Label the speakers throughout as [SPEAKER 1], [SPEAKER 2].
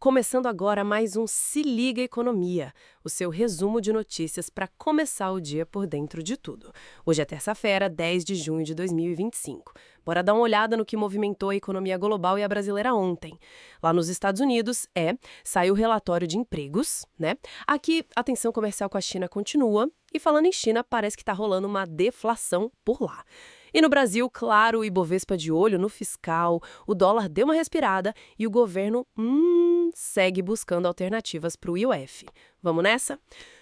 [SPEAKER 1] Começando agora mais um Se Liga Economia, o seu resumo de notícias para começar o dia por dentro de tudo. Hoje é terça-feira, 10 de junho de 2025. Bora dar uma olhada no que movimentou a economia global e a brasileira ontem. Lá nos Estados Unidos, saiu o relatório de empregos, né? Aqui, a tensão comercial com a China continua. E falando em China, parece que está rolando uma deflação por lá. E no Brasil, claro, o Ibovespa de olho no fiscal, o dólar deu uma respirada e o governo, segue buscando alternativas para o IOF. Vamos nessa?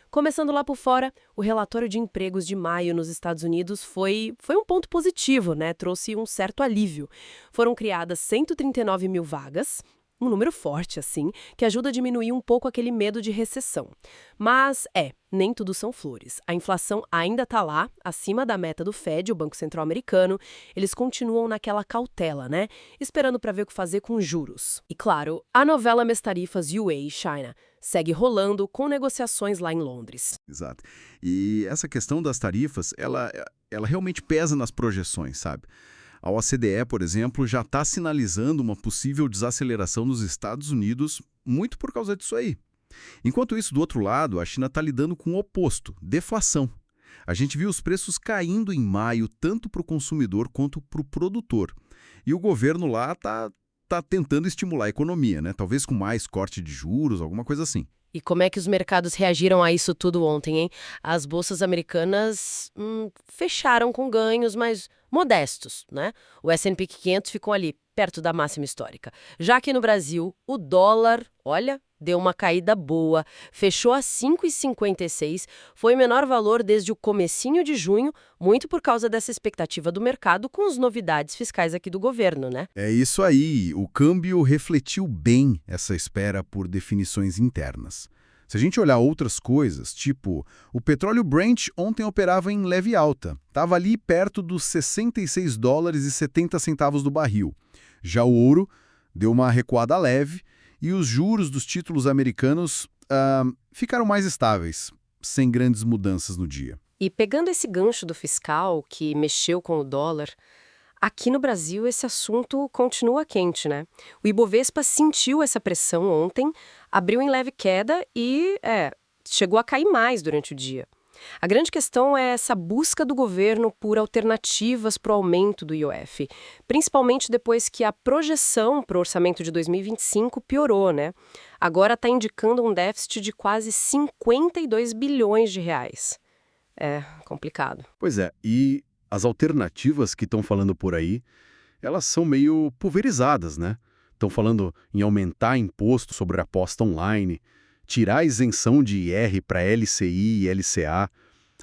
[SPEAKER 1] Começando lá por fora, o relatório de empregos de maio nos Estados Unidos foi um ponto positivo, né? Trouxe um certo alívio. Foram criadas 139 mil vagas, um número forte, assim, que ajuda a diminuir um pouco aquele medo de recessão. Mas, nem tudo são flores. A inflação ainda está lá, acima da meta do Fed, o Banco Central Americano. Eles continuam naquela cautela, né? Esperando para ver o que fazer com juros. E, claro, a novela Mes Tarifas UA-China segue rolando com negociações lá em Londres.
[SPEAKER 2] Exato. E essa questão das tarifas, ela realmente pesa nas projeções, sabe? A OCDE, por exemplo, já está sinalizando uma possível desaceleração nos Estados Unidos muito por causa disso aí. Enquanto isso, do outro lado, a China está lidando com o oposto, deflação. A gente viu os preços caindo em maio, tanto para o consumidor quanto para o produtor. E o governo lá tá tentando estimular a economia, né? Talvez com mais corte de juros, alguma coisa assim.
[SPEAKER 1] E como é que os mercados reagiram a isso tudo ontem, hein? As bolsas americanas fecharam com ganhos, mas modestos, né? O S&P 500 ficou ali, perto da máxima histórica. Já que no Brasil, o dólar, olha, deu uma caída boa, fechou a 5,56, foi o menor valor desde o comecinho de junho, muito por causa dessa expectativa do mercado com as novidades fiscais aqui do governo, né?
[SPEAKER 2] É isso aí, o câmbio refletiu bem essa espera por definições internas. Se a gente olhar outras coisas, tipo, o petróleo Brent ontem operava em leve alta, estava ali perto dos 66 dólares e 70 centavos do barril. Já o ouro deu uma recuada leve e os juros dos títulos americanos ficaram mais estáveis, sem grandes mudanças no dia.
[SPEAKER 1] E pegando esse gancho do fiscal, que mexeu com o dólar, aqui no Brasil esse assunto continua quente, né? O Ibovespa sentiu essa pressão ontem, abriu em leve queda e, chegou a cair mais durante o dia. A grande questão é essa busca do governo por alternativas para o aumento do IOF, principalmente depois que a projeção para o orçamento de 2025 piorou, né? Agora está indicando um déficit de quase 52 bilhões de reais. É complicado.
[SPEAKER 3] Pois é, e as alternativas que estão falando por aí, elas são meio pulverizadas, né? Estão falando em aumentar imposto sobre a aposta online, tirar a isenção de IR para LCI e LCA,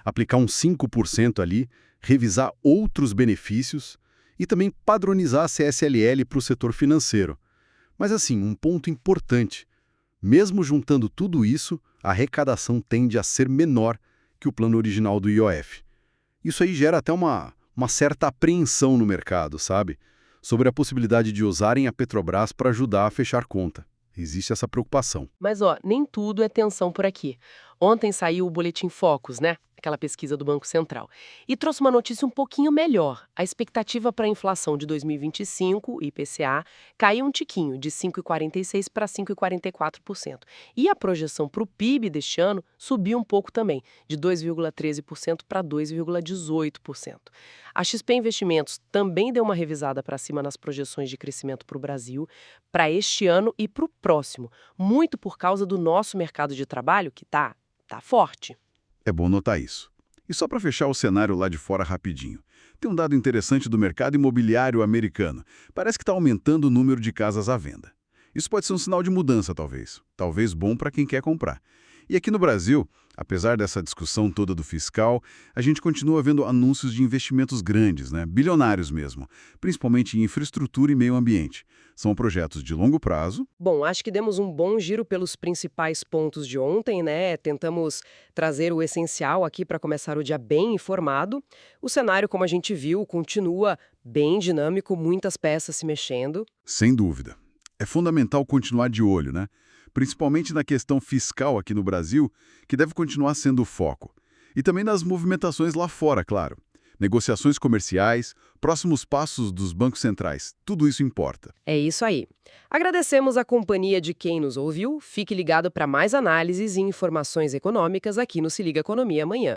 [SPEAKER 3] aplicar uns 5% ali, revisar outros benefícios e também padronizar a CSLL para o setor financeiro. Mas assim, um ponto importante, mesmo juntando tudo isso, a arrecadação tende a ser menor que o plano original do IOF. Isso aí gera até uma certa apreensão no mercado, sabe? Sobre a possibilidade de usarem a Petrobras para ajudar a fechar conta. Existe essa preocupação.
[SPEAKER 1] Mas, nem tudo é tensão por aqui. Ontem saiu o Boletim Focus, né? Aquela pesquisa do Banco Central. E trouxe uma notícia um pouquinho melhor. A expectativa para a inflação de 2025, IPCA, caiu um tiquinho, de 5,46% para 5,44%. E a projeção para o PIB deste ano subiu um pouco também, de 2,13% para 2,18%. A XP Investimentos também deu uma revisada para cima nas projeções de crescimento para o Brasil, para este ano e para o próximo, muito por causa do nosso mercado de trabalho, que tá forte.
[SPEAKER 2] É bom notar isso. E só para fechar o cenário lá de fora rapidinho. Tem um dado interessante do mercado imobiliário americano. Parece que está aumentando o número de casas à venda. Isso pode ser um sinal de mudança, talvez. Talvez bom para quem quer comprar. E aqui no Brasil, apesar dessa discussão toda do fiscal, a gente continua vendo anúncios de investimentos grandes, né? Bilionários mesmo, principalmente em infraestrutura e meio ambiente. São projetos de longo prazo.
[SPEAKER 1] Bom, acho que demos um bom giro pelos principais pontos de ontem, né? Tentamos trazer o essencial aqui para começar o dia bem informado. O cenário, como a gente viu, continua bem dinâmico, muitas peças se mexendo.
[SPEAKER 2] Sem dúvida. É fundamental continuar de olho, né? Principalmente na questão fiscal aqui no Brasil, que deve continuar sendo o foco. E também nas movimentações lá fora, claro. negociações comerciais, próximos passos dos bancos centrais. Tudo isso importa.
[SPEAKER 1] É isso aí. Agradecemos a companhia de quem nos ouviu. Fique ligado para mais análises e informações econômicas aqui no Se Liga Economia amanhã.